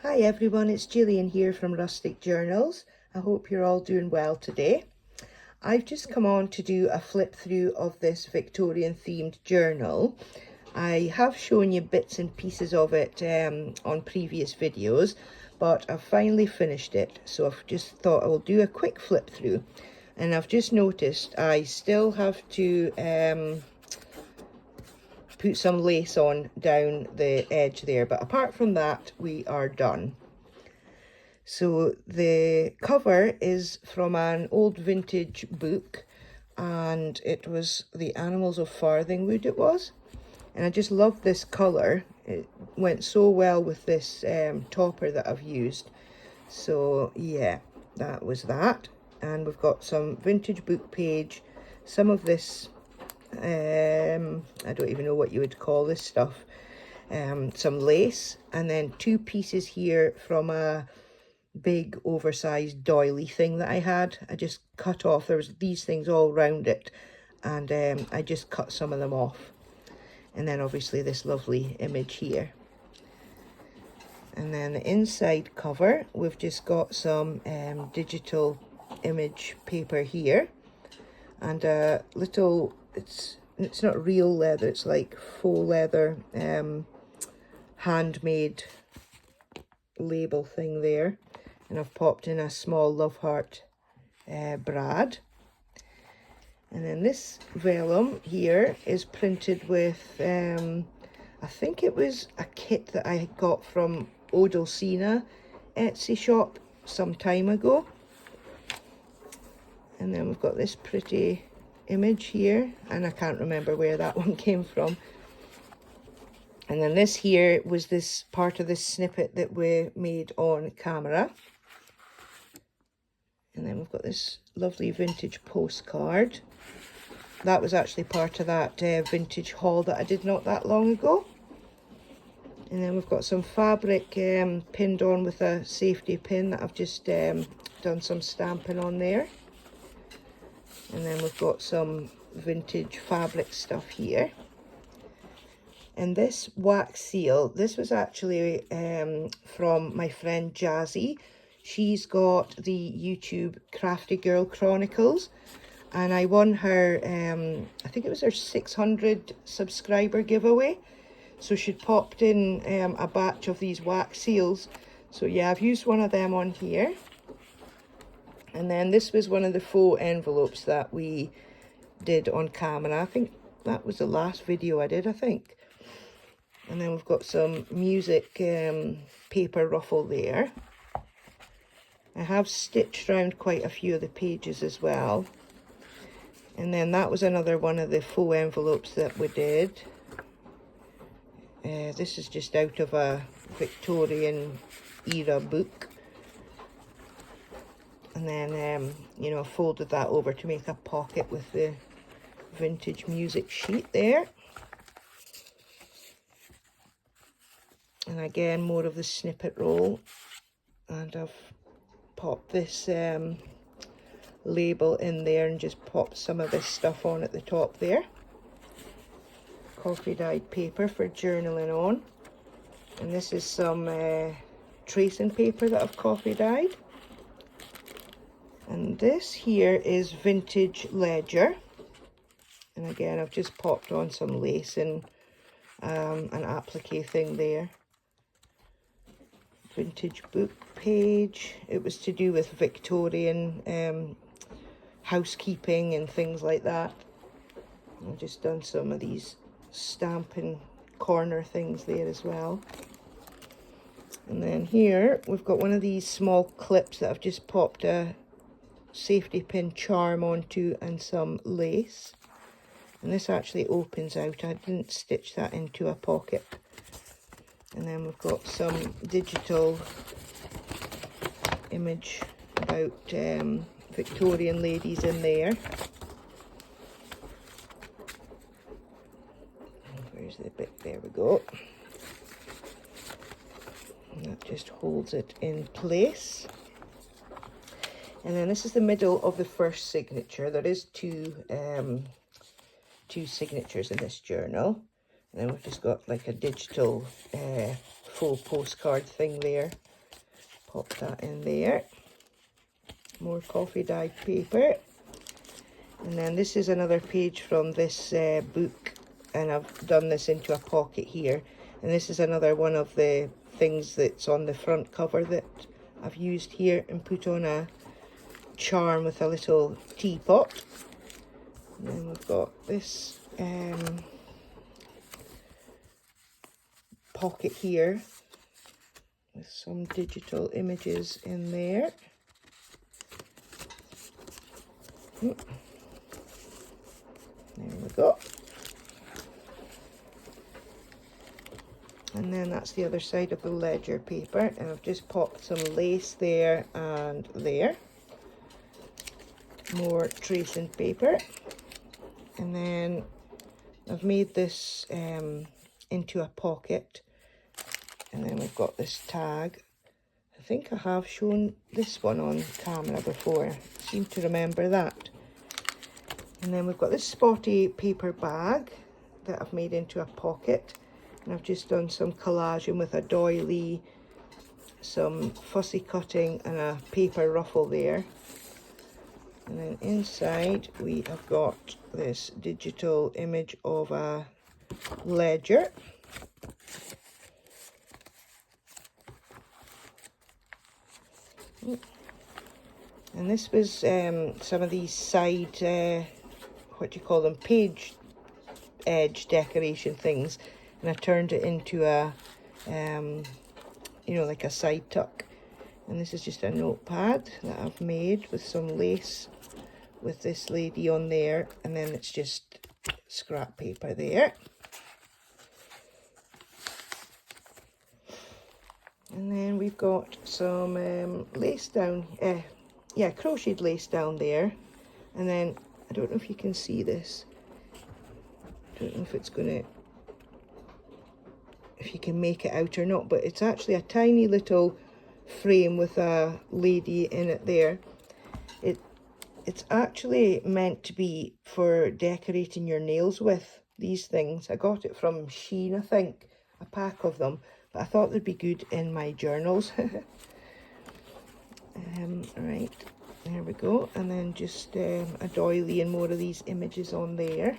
Hi everyone, it's Gillian here from Rustic Journals. I hope you're all doing well today. I've just come on to do a flip through of this Victorian themed journal. I have shown you bits and pieces of it on previous videos, but I've finally finished it, so I've just thought I will do a quick flip through. And I've just noticed I still have to put some lace on down the edge there, but apart from that we are done. So the cover is from an old vintage book, and it was The Animals of Farthingwood it was, and I just love this colour. It went so well with this topper that I've used. So yeah, that was that. And we've got some vintage book page, some of this I don't even know what you would call this stuff, some lace, and then two pieces here from a big oversized doily thing that I had. I just cut off, there was these things all round it, and I just cut some of them off. And then obviously this lovely image here. And then the inside cover, we've just got some digital image paper here, and a little, it's not real leather, it's like faux leather handmade label thing there, and I've popped in a small love heart brad. And then this vellum here is printed with I think it was a kit that I got from Odelsina Etsy shop some time ago. And then we've got this pretty image here, and I can't remember where that one came from. And then this here was this part of this snippet that we made on camera. And then we've got this lovely vintage postcard. That was actually part of that vintage haul that I did not that long ago. And then we've got some fabric pinned on with a safety pin that I've just done some stamping on there. And then we've got some vintage fabric stuff here. And this wax seal, this was actually from my friend Jazzy. She's got the YouTube Crafty Girl Chronicles, and I won her, I think it was her 600 subscriber giveaway. So she'd popped in a batch of these wax seals. So yeah, I've used one of them on here. And then this was one of the faux envelopes that we did on camera. I think that was the last video I did, I think. And then we've got some music paper ruffle there. I have stitched around quite a few of the pages as well. And then that was another one of the faux envelopes that we did. This is just out of a Victorian era book. And then, you know, folded that over to make a pocket with the vintage music sheet there. And again, more of the snippet roll. And I've popped this label in there and just popped some of this stuff on at the top there. Coffee dyed paper for journaling on. And this is some tracing paper that I've coffee dyed. And this here is vintage ledger. And again, I've just popped on some lace and an applique thing there. Vintage book page. It was to do with Victorian housekeeping and things like that. I've just done some of these stamping corner things there as well. And then here we've got one of these small clips that I've just popped a safety pin charm onto and some lace. And this actually opens out. I didn't stitch that into a pocket. And then we've got some digital image about Victorian ladies in there. Where's the bit? There we go. And that just holds it in place. And then this is the middle of the first signature. There is two signatures in this journal. And then we've just got like a digital faux postcard thing there. pop that in there. More coffee dyed paper. And then this is another page from this book, and I've done this into a pocket here. And this is another one of the things that's on the front cover that I've used here and put on a charm with a little teapot. And then we've got this pocket here with some digital images in there. There we go. And then that's the other side of the ledger paper, and I've just popped some lace there and there. More tracing paper. And then I've made this into a pocket, and then we've got this tag. I think I have shown this one on camera before. I seem to remember that. And then we've got this spotty paper bag that I've made into a pocket. And I've just done some collaging with a doily, some fussy cutting and a paper ruffle there. And then inside we have got this digital image of a ledger. And this was some of these side, what do you call them, page edge decoration things. And I turned it into a, you know, like a side tuck. And this is just a notepad that I've made with some lace with this lady on there. And then it's just scrap paper there. And then we've got some lace down, crocheted lace down there. And then, I don't know if you can see this. I don't know if it's going to, if you can make it out or not, but it's actually a tiny little frame with a lady in it there. It's actually meant to be for decorating your nails with, these things. I got it from Shein, I think, a pack of them, but I thought they'd be good in my journals. Right, there we go. And then just a doily and more of these images on there.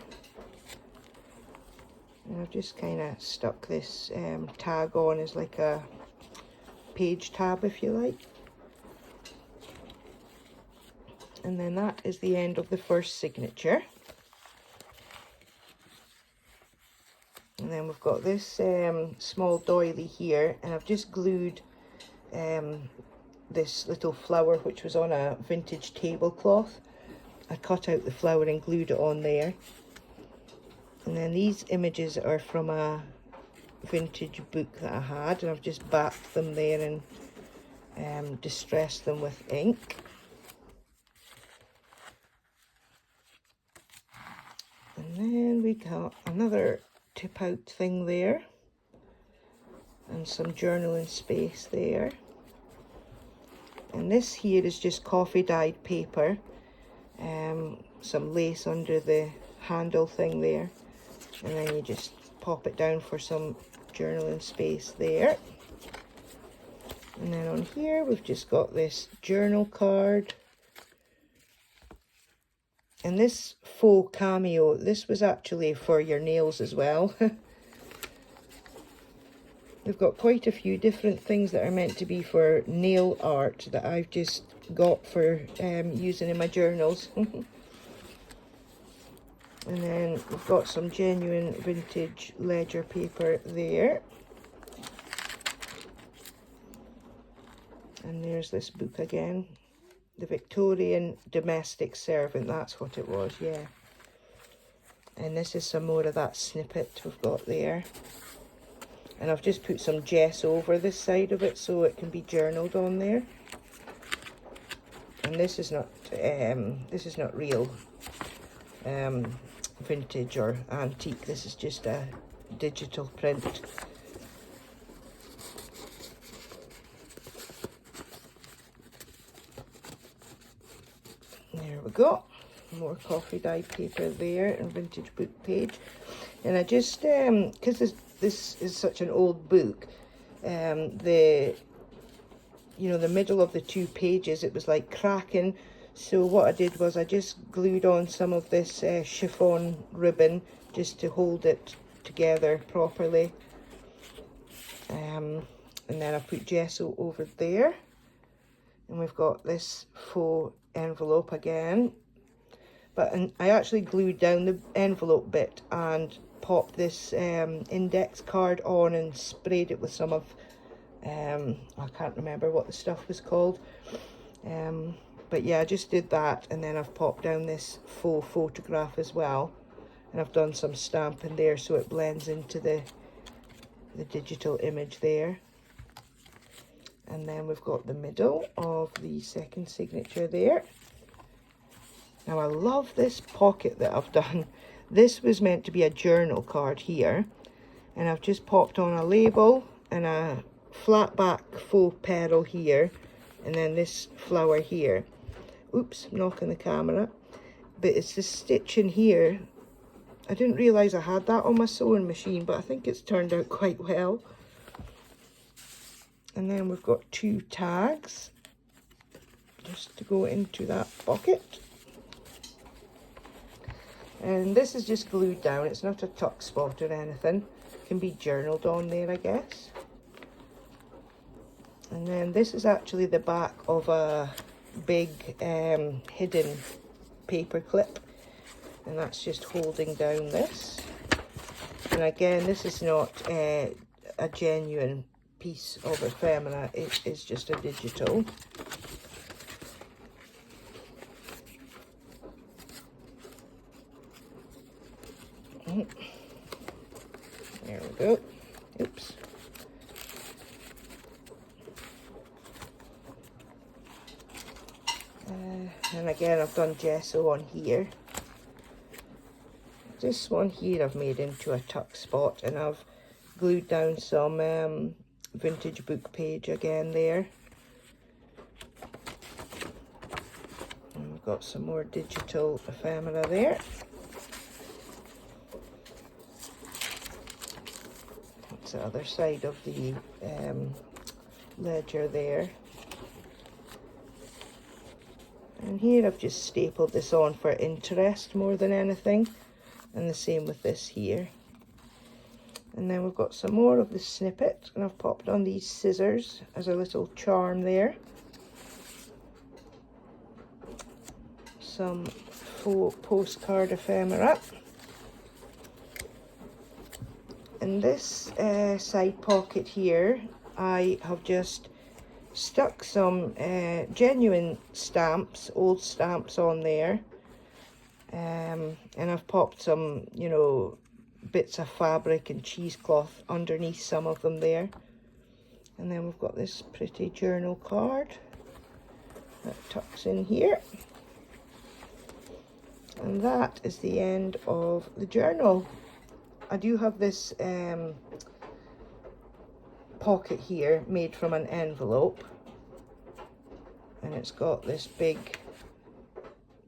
And I've just kind of stuck this tag on as like a page tab, if you like. And then that is the end of the first signature. And then we've got this small doily here, and I've just glued this little flower which was on a vintage tablecloth. I cut out the flower and glued it on there. And then these images are from a vintage book that I had, and I've just backed them there and distressed them with ink. And then we got another tip out thing there, and some journaling space there. And this here is just coffee dyed paper, some lace under the handle thing there, and then you just pop it down for some journaling space there. And then on here we've just got this journal card. And this faux cameo, this was actually for your nails as well. We've got quite a few different things that are meant to be for nail art that I've just got for using in my journals. And then we've got some genuine vintage ledger paper there. And there's this book again. The Victorian Domestic Servant, that's what it was, yeah. And this is some more of that snippet we've got there. And I've just put some gesso over this side of it so it can be journaled on there. And this is not real vintage or antique. This is just a digital print. There we go. More coffee dyed paper there and vintage book page. And I just, because this is such an old book, the you know, the middle of the 2 pages, it was like cracking. So what I did was I just glued on some of this chiffon ribbon just to hold it together properly. And then I put gesso over there. And we've got this faux envelope again. But I actually glued down the envelope bit and popped this index card on and sprayed it with some of, I can't remember what the stuff was called. But yeah, I just did that, and then I've popped down this faux photograph as well. And I've done some stamping there so it blends into the digital image there. And then we've got the middle of the second signature there. Now I love this pocket that I've done. This was meant to be a journal card here, and I've just popped on a label and a flat back faux pearl here, and then this flower here. Oops, knocking the camera. But it's the stitching here. I didn't realise I had that on my sewing machine, but I think it's turned out quite well. And then we've got 2 tags just to go into that pocket. And this is just glued down. It's not a tuck spot or anything. It can be journaled on there, I guess. And then this is actually the back of a big hidden paper clip. And that's just holding down this. And again, this is not a genuine piece of ephemera, it is just a digital. There we go. Oops. And again, I've done gesso on here. This one here I've made into a tuck spot, and I've glued down some vintage book page again there. And we've got some more digital ephemera there. That's the other side of the ledger there. And here I've just stapled this on for interest more than anything. And the same with this here. And then we've got some more of the snippet, and I've popped on these scissors as a little charm there. Some faux postcard ephemera. In this side pocket here, I have just stuck some genuine stamps, old stamps on there. And I've popped some, you know, bits of fabric and cheesecloth underneath some of them there. And then we've got this pretty journal card that tucks in here. And that is the end of the journal. I do have this pocket here made from an envelope, and it's got this big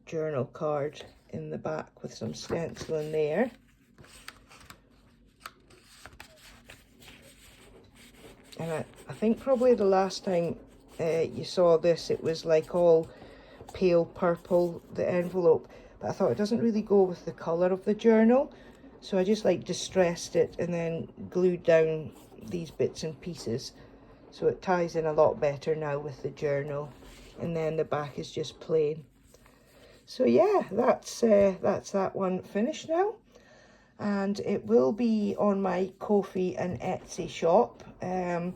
journal card in the back with some stenciling there. And I think probably the last time you saw this, it was like all pale purple, the envelope, but I thought it doesn't really go with the colour of the journal, so I just like distressed it and then glued down these bits and pieces, so it ties in a lot better now with the journal. And then the back is just plain. So yeah, that's that one finished now, and it will be on my Ko-fi and Etsy shop. I'm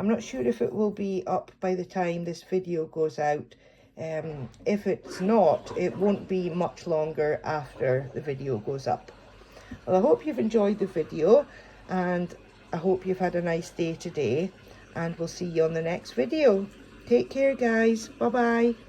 not sure if it will be up by the time this video goes out. If it's not, it won't be much longer after the video goes up. Well, I hope you've enjoyed the video, and I hope you've had a nice day today, and we'll see you on the next video. Take care, guys. Bye bye.